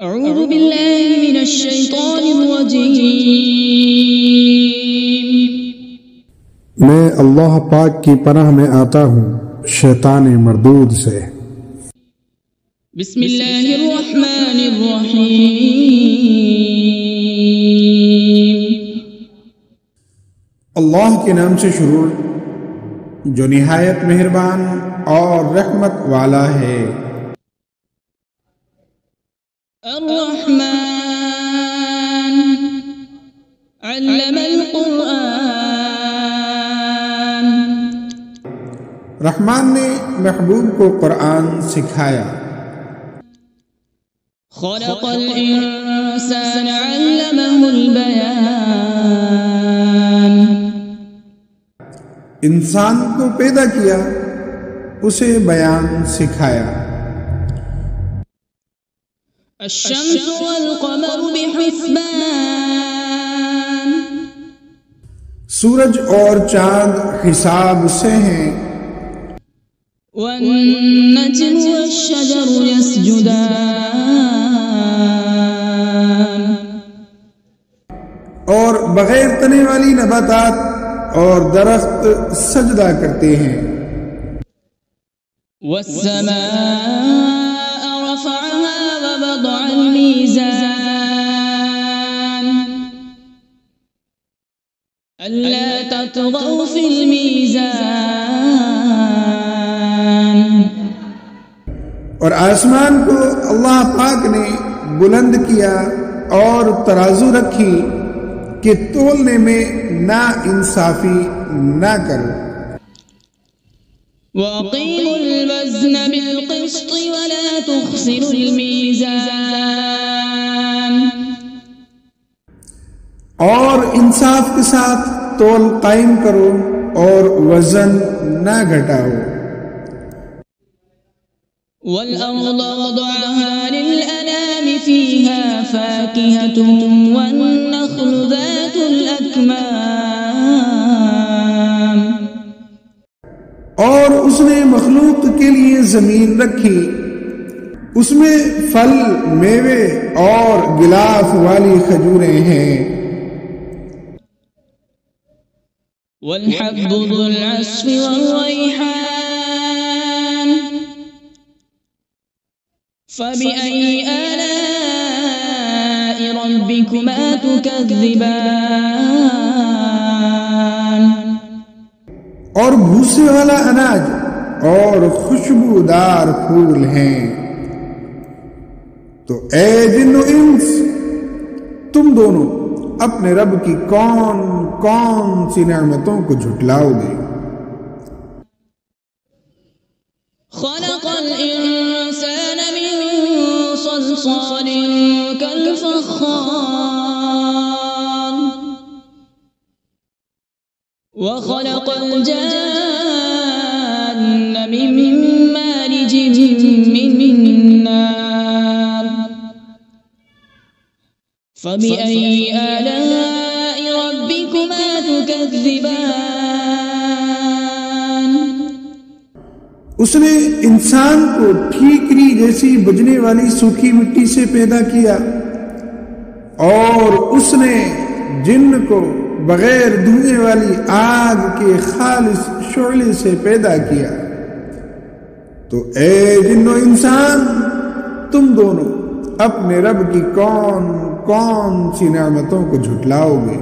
اعوذ باللہ من الشیطان الرجیم۔ میں اللہ پاک کی پناہ میں آتا ہوں شیطان مردود سے۔ بسم اللہ الرحمن الرحیم۔ اللہ کے نام سے شروع جو نہایت مہربان اور رحمت والا ہے۔ الرحمن علم القرآن۔ رحمان نے محبوب کو قرآن سکھایا۔ خلق الانسان علمہ البیان۔ انسان کو پیدا کیا، اسے بیان سکھایا۔ الشمس والقمر بحسبان۔ سورج اور چاند حساب سے ہیں۔ والنجم والشجر يسجدان۔ اور بغیر تنے والی نباتات اور درخت سجدہ کرتے ہیں۔ والسماء رفعها ووضع الميزان ألا تطغوا في الميزان۔ اور آسمان کو اللہ پاک نے بلند کیا اور ترازو رکھی کہ تولنے میں نا انصافی نہ کرو۔ وَأَقِيمُوا الْوَزْنَ بِالْقِسْطِ وَلَا تُخْسِرُوا الْمِيزَانَ۔ اور انصاف کے ساتھ تول قائم کرو اور وزن نہ گھٹاؤ۔ وَالْأَرْضَ وَضَعَهَا لِلْأَنَامِ فِيهَا فَاكِهَةٌ وَالنَّخْلُ ذَاتُ الْأَكْمَامِ۔ اور اس نے مخلوق کے لیے زمین رکھی، اس میں پھل، میوے اور غلاف والی کھجوریں ہیں۔ وَالْحَبُّ ذُو الْعَصْفِ وَالرَّيْحَانُ فَبِأَيِّ آلَاءِ رَبِّكُمَا تُكَذِّبَانِ۔ اور بھوسے والا اناج اور خوشبودار پھول ہیں۔ تو اے جن و انس، تم دونوں اپنے رب کی کون کون سی نعمتوں کو جھٹلاؤ گے؟ خلق الانسان من صلصال كالفخار وخلق الجان من مارج من نار فبأي آلاء ربكما تكذبان۔ اس نے انسان کو ٹھیکری جیسی بجنے والی سوکھی مٹی سے پیدا کیا، اور اس نے جن کو بغیر دھوئے والی آگ کے خالص شعلے سے پیدا کیا۔ تو اے جن و انسان، تم دونوں اپنے رب کی کون کون سی نعمتوں کو جھٹلاؤ گے؟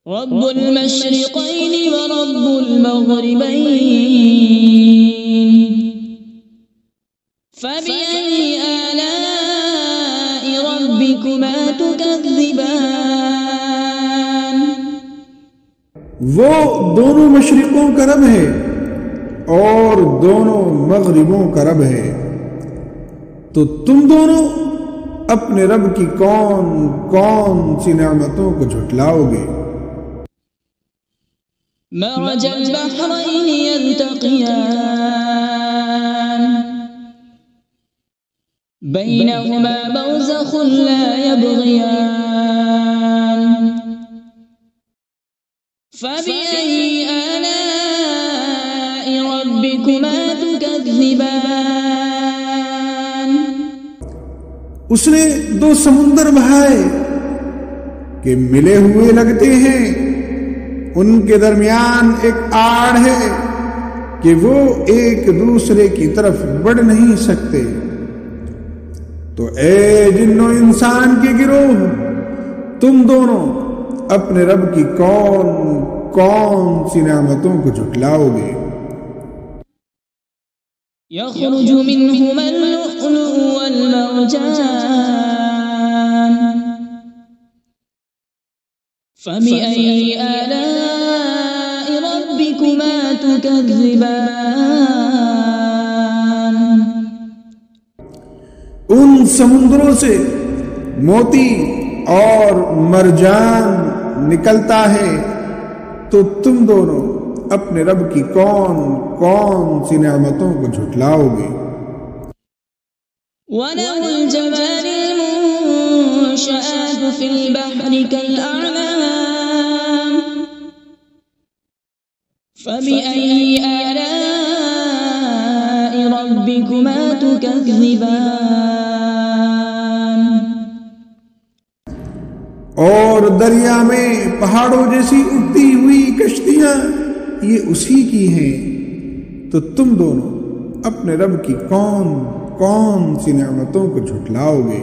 رب المشرقین ورب المغربین فبأي آلاء ربكما تكذبان۔ وہ دونوں مشرقوں کا رب ہے اور دونوں مغربوں کا رب ہے، تو تم دونوں اپنے رب کی کون کون سی نعمتوں کو جھٹلاؤ گے؟ مرج البحرين يلتقيان بينهما برزخ لا يبغيان فبأي آلاء ربكما تكذبان۔ اس نے 2 سمندر بہائے کہ ملے ہوئے لگتے ہیں، ان کے درمیان ایک آڑ ہے کہ وہ ایک دوسرے کی طرف بڑھ نہیں سکتے۔ تو اے جن و انسان کے گروہ، تم دونوں اپنے رب کی کون کون سی نعمتوں کو جھٹلاؤ گے؟ يخرج منهما اللؤلؤ والمرجان فبأي آلاء ربكما تكذبان۔ ان سمندروں سے موتی اور مرجان نکلتا ہے، تو تم دونوں اپنے رب کی کون کون سی نعمتوں کو جھٹلاؤ گے؟ وَلَهُ الْجَوَارِ الْمُنشَآتُ فِي الْبَحْرِ كَالْأَعْلَامِ فَبِأَيِّ آلَاءِ رَبِّكُمَا تُكَذِّبَانِ۔ اور دریا میں پہاڑوں جیسی اڑتی ہوئی کشتیاں یہ اسی کی ہیں، تو تم دونوں اپنے رب کی کون کون سی نعمتوں کو جھٹلاؤ گے؟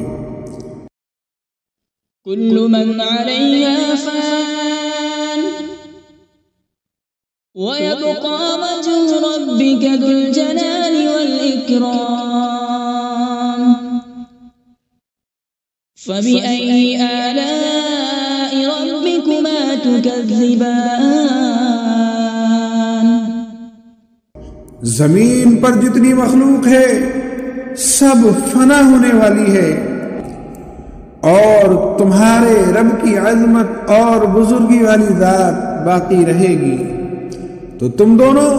كل من عليها فان ويبقى وجه ربك ذو الجلال والإكرام فبأي آلاء ربكما تكذبان۔ زمین پر جتنی مخلوق ہے سب فنا ہونے والی ہے، اور تمہارے رب کی عظمت اور بزرگی والی ذات باقی رہے گی، تو تم دونوں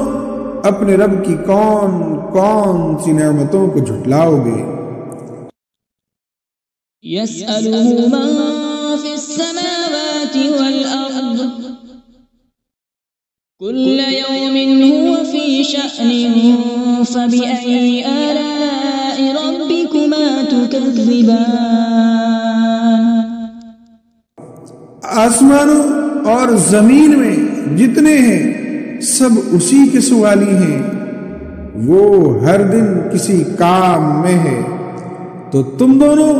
اپنے رب کی کون کون سی نعمتوں کو جھٹلاؤ گے؟ يسأله من في السماوات والأرض كل يوم هو في شأن فبأي آلاء ربكما تكذبان۔ آسمانوں اور زمین میں جتنے ہیں سب اسی کے سوالی ہیں، وہ ہر دن کسی کام میں ہے، تو تم دونوں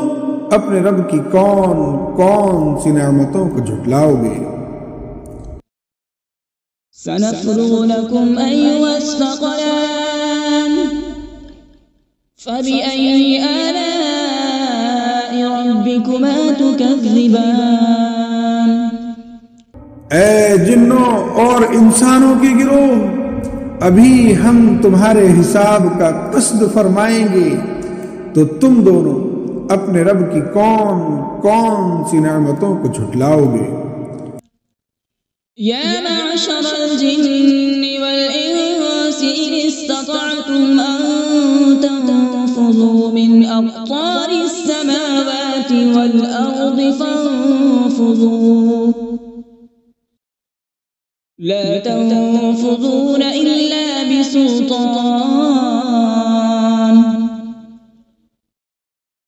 اپنے رب کی کون کون سی نعمتوں کو جھٹلاؤ گے؟ سنفرغ لكم أيها الثقلان فبأي آلاء ربكما تكذبان۔ اے جنوں اور انسانوں کے گروہ، ابھی ہم تمہارے حساب کا قصد فرمائیں گے، تو تم دونوں اپنے رب کی کون کون سی نعمتوں کو جھٹلاؤ گے؟ يا معشر الجن والإنس إن استطعتم أن تنفذوا من أقطار السماوات والأرض فانفذوا لا تنفذون إلا بسلطان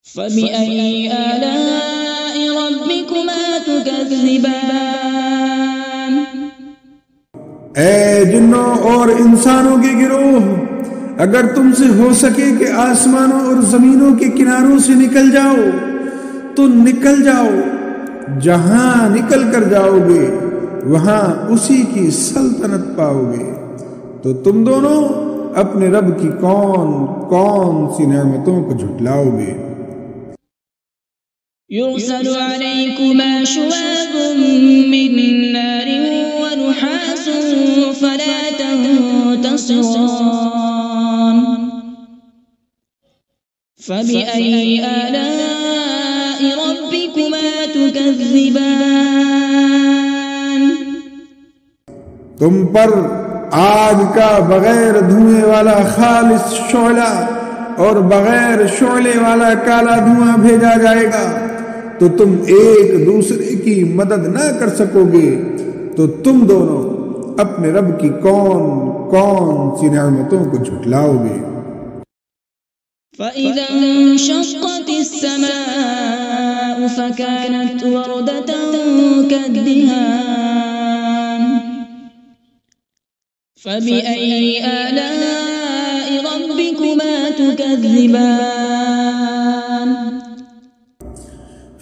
فبأي آلاء ربكما تكذبان۔ اے جنوں اور انسانوں کے گروہ، اگر تم سے ہو سکے کہ آسمانوں اور زمینوں کے کناروں سے نکل جاؤ تو نکل جاؤ، جہاں نکل کر جاؤ گے وہاں اسی کی سلطنت پاؤ گے، تو تم دونوں اپنے رب کی کون کون سی نعمتوں کو جھٹلاؤ گے؟ يرسل عليكما شواظ من نار ونحاس فلا تنتصران فبأي آلاء ربكما تكذبان۔ تم پر آگ کا بغیر دھوئے والا خالص شعلہ اور بغیر شعلے والا کالا دھواں بھیجا جائے گا، تو تم ایک دوسرے کی مدد نہ کر سکو گے، تو تم دونوں اپنے رب کی کون کون سی نعمتوں کو جھٹلاؤ گے؟ فإذا انشقت السماء فكانت وردة كالدهان فبأي آلاء ربكما تكذبان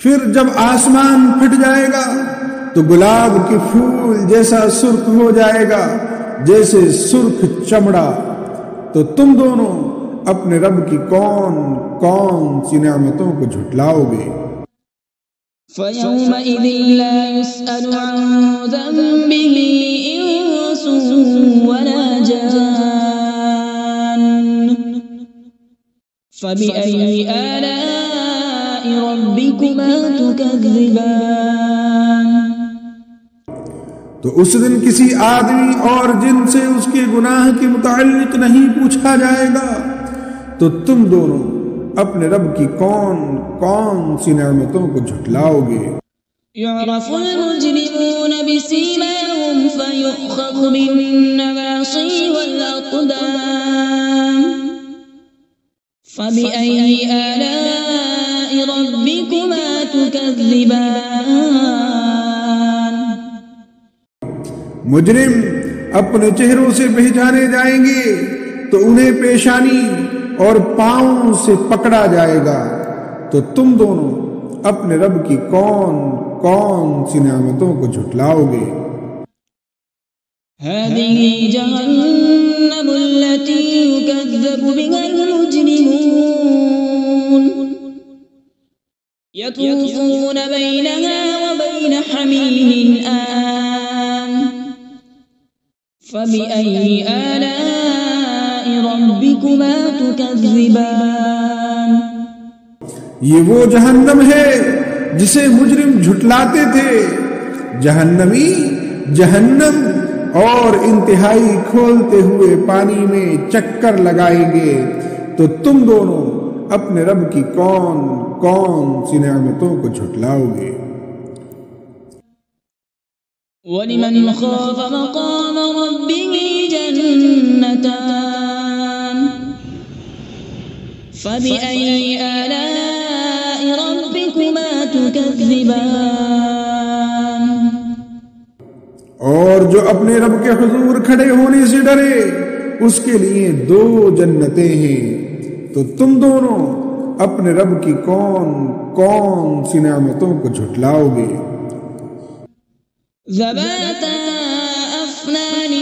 پھر جب آسمان پھٹ جائے گا تو گلاب کے پھول جیسا سرخ ہو جائے گا جیسے سرخ چمڑا، تو تم دونوں اپنے رب کی کون کون سی نعمتوں کو جھٹلاؤ گے؟ فَيَوْمَئِذٍ لَا يُسْأَلُ عَنْ ذَنبِهِ إِنسٌ وَلَا جَانٌّ فَبِأَيِّ آلَاءِ رَبِّكُمَا تُكَذِّبَانِ تو اس دن کسی آدمی اور جن سے اس کے گناہ کے متعلق نہیں پوچھا جائے گا، تو تم دونوں اپنے رب کی کون کون سی نعمتوں کو جھٹلاؤ گے؟ يعرف المجرمون بسيماهم فيؤخذ بالنواصي والأقدام فبأي آلاء ربكما تكذبان مجرم اپنے چہروں سے پہچانے جائیں گے تو انہیں پیشانی اور پاؤں سے پکڑا جائے گا، تو تم دونوں اپنے رب کی کون کون سی نعمتوں کو جھٹلاؤ گے؟ هذه جهنم التي يكذب بها المجرمون يطوفون بينها وبين حميم آن فبأي آلاء ربكما تكذبان یہ وہ جہنم ہے جسے مجرم جھٹلاتے تھے، جہنمی جہنم اور انتہائی کھولتے ہوئے پانی میں چکر لگائیں گے، تو تم دونوں اپنے رب کی کون کون سی نعمتوں کو جھٹلاؤ گے؟ وَلِمَنْ خَافَ مَقَامَ رَبِّهِ جَنَّتَانِ فَبِأَيِّ آلَاءِ رَبِّكُمَا تُكَذِّبَانِ اور جو اپنے رب کے حضور کھڑے ہونے سے ڈرے اس کے لیے 2 جنتیں ہیں، تو تم دونوں اپنے رب کی کون کون سی نعمتوں کو جھٹلاؤ گے؟ ذَوَاتَا أَفْنَانٍ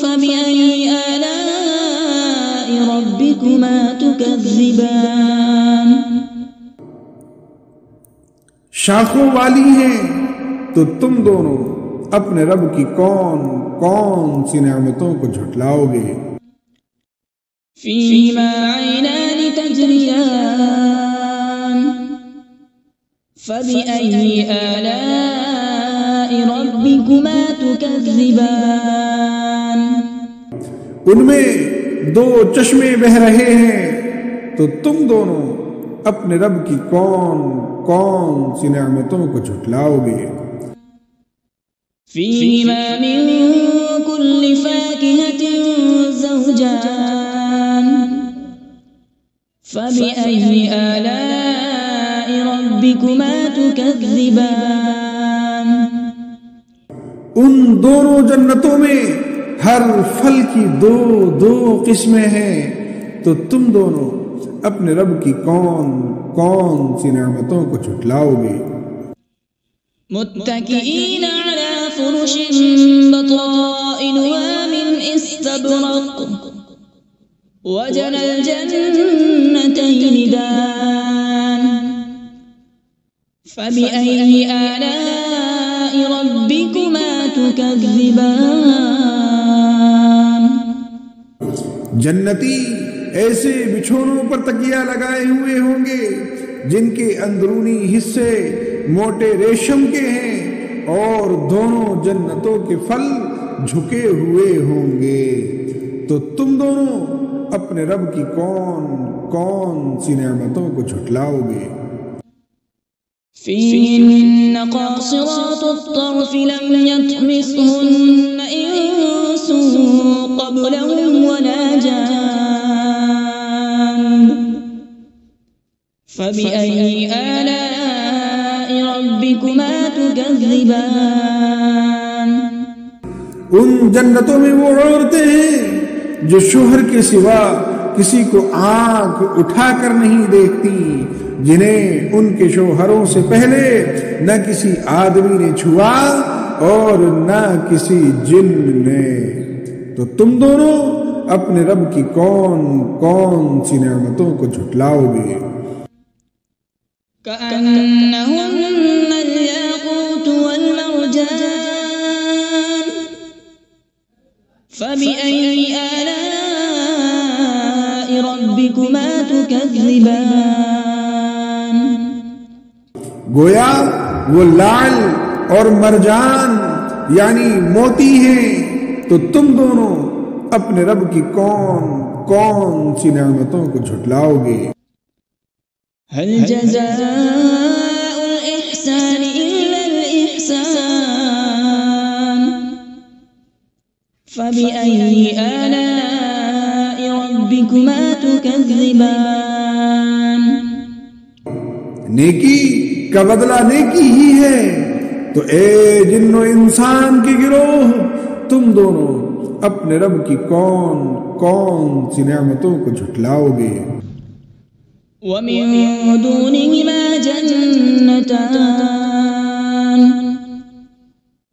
فَبِأَيِّ آلَاءِ رَبِّكُمَا تُكَذِّبَانِ شاخوں والی ہیں، تو تم دونوں اپنے رب کی کون کون سی نعمتوں کو جھٹلاؤ گے؟ فِيهِمَا عَيْنَانِ تَجْرِيَانِ فَبِأَيِّ آلَاءِ رَبِّكُمَا تُكَذِّبَانِ ان میں 2 چشمے بہ رہے ہیں، تو تم دونوں اپنے رب کی کون کون سی نعمتوں کو جھٹلاؤ گے؟ فِيهِمَا مِن كُلِّ فَاكِهَةٍ زَوْجَانِ فَبِأَيِّ آلَاءِ رَبِّكُمَا تُكَذِّبَانِ ان دونوں جنتوں میں ہر پھل کی 2 قسمیں ہیں، تو تم دونوں اپنے رب کی کون کون سی نعمتوں کو جھٹلاؤ گے؟ متكئين على فرش بطائنها من استبرق وجنى الجنتين دان فبأي آلاء ربكما تكذبان جنتی ایسے بچھونوں پر تکیہ لگائے ہوئے ہوں گے جن کے اندرونی حصے موٹے ریشم کے ہیں، اور دونوں جنتوں کے پھل جھکے ہوئے ہوں گے، تو تم دونوں اپنے رب کی کون کون سی نعمتوں کو جھٹلاؤ گے؟ فِيهِنَّ قَاصِرَاتُ الطَّرْفِ لَمْ يَطْمِثْهُنَّ إِنسٌ قَبْلَهُمْ وَلَا جَانٌّ فبأي آلاء ربكما تكذبان ان جنتوں میں وہ عورتیں ہیں جو شوہر کے سوا کسی کو آنکھ اٹھا کر نہیں دیکھتی، جنہیں ان کے شوہروں سے پہلے نہ کسی آدمی نے چھوا اور نہ کسی جن نے۔ تو تم دونوں اپنے رب کی کون کون سی نعمتوں کو جھٹلاؤ گے؟ كأنهن الياقوت والمرجان فبأي آلاء ربكما تكذبان گویا وہ لعل اور مرجان یعنی موتی ہیں، تو تم دونوں اپنے رب کی کون کون سی نعمتوں کو جھٹلاؤ گے؟ هل جزاء الإحسان إلا الإحسان فبأي آلاء ربكما تكذبان نیکی کا بدلہ نیکی ہی ہے، تو اے جن و انسان کے گروہ، تم دونوں اپنے رب کی کون کون سی نعمتوں کو جھٹلاؤ گے؟ ومن دونهما جنتان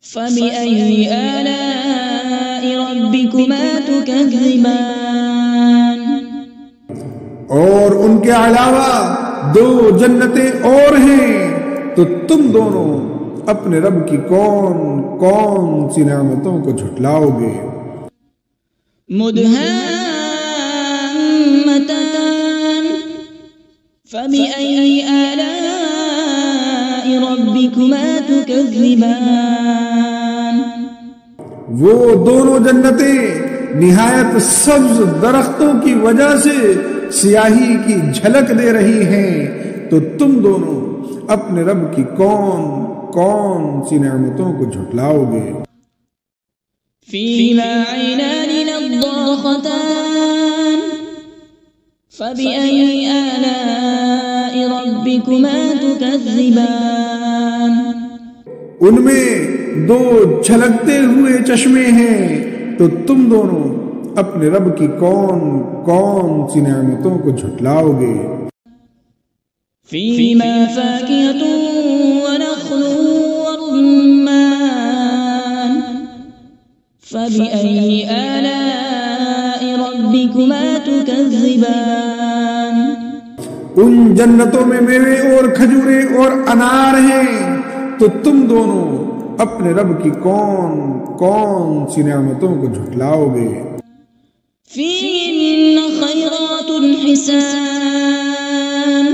فبأي آلاء ربكما تكذبان اور ان کے علاوہ دو جنتیں اور ہیں، تو تم دونوں اپنے رب کی کون کون سی نعمتوں کو جھٹلاؤ گے؟ مدهامتان فبأي آلاء ربكما تكذبان وہ دونوں جنتیں نہایت سبز درختوں کی وجہ سے سیاہی کی جھلک دے رہی ہیں، تو تم دونوں اپنے رب کی کون کون سی نعمتوں کو جھٹلاؤ گے؟ فيهما عينان نضاختان فبأي آلاء ربكما تكذبان ان میں دو چھلکتے ہوئے چشمے ہیں، تو تم دونوں اپنے رب کی کون کون سی نعمتوں کو جھٹلاؤ گے؟ فيهما فاكهة ونخل ورمان فبأي آلاء ربكما تكذبان ان جنتوں میں میوے اور کھجوریں اور انار ہیں، تو تم دونوں اپنے رب کی کون کون سی نعمتوں کو جھٹلاؤ گے؟ فيهن خيرات حسان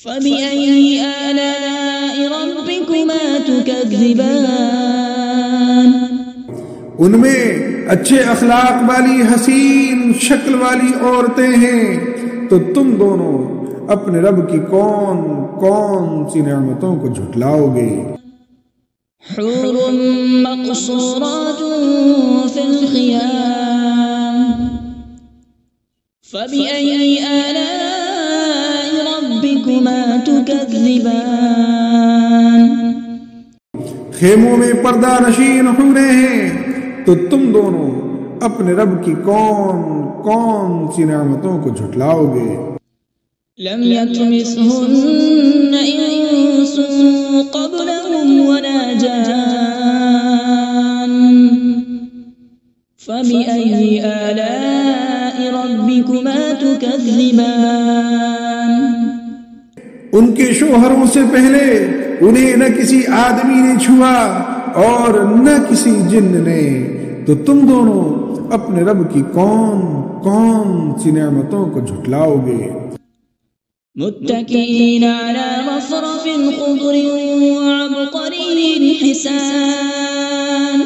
فبأي آلاء ربكما تكذبان ان میں اچھے اخلاق والی حسین شکل والی عورتیں ہیں، تو تم دونوں اپنے رب کی کون کون سی نعمتوں کو جھٹلاؤ گے؟ حور مقصورات في الخيام فبأي آلاء ربكما تكذبان خیموں میں پردہ نشین حوریں ہیں، تو تم دونوں اپنے رب کی کون کون سی نعمتوں کو جھٹلاؤ گے؟ لم يطمثهن إنس قبلهم ولا جان فبأي آلاء ربكما تكذبان ان کے شوہروں سے پہلے انہیں نہ کسی آدمی نے چھوا اور نہ کسی جن نے، تو تم دونوں اپنے رب کی کون کون سی نعمتوں کو جھٹلاؤ گے؟ متكئين على رفرف خضر وعبقري حسان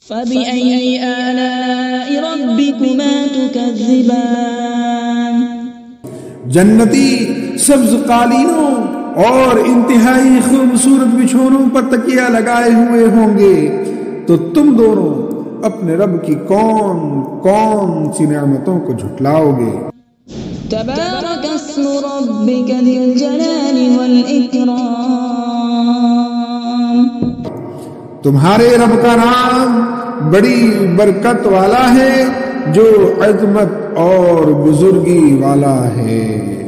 فبأي آلاء ربكما تكذبان جنتی سبز قالینوں اور انتہائی خوبصورت بچھونوں پر تکیہ لگائے ہوئے ہوں گے، تو تم دونوں اپنے رب کی کون کون سی نعمتوں کو جھٹلاؤ گے؟ تبارك اسم ربك ذي الجلال والإكرام. تمہارے رب کا نام بڑی برکت والا ہے جو عظمت اور بزرگی والا ہے.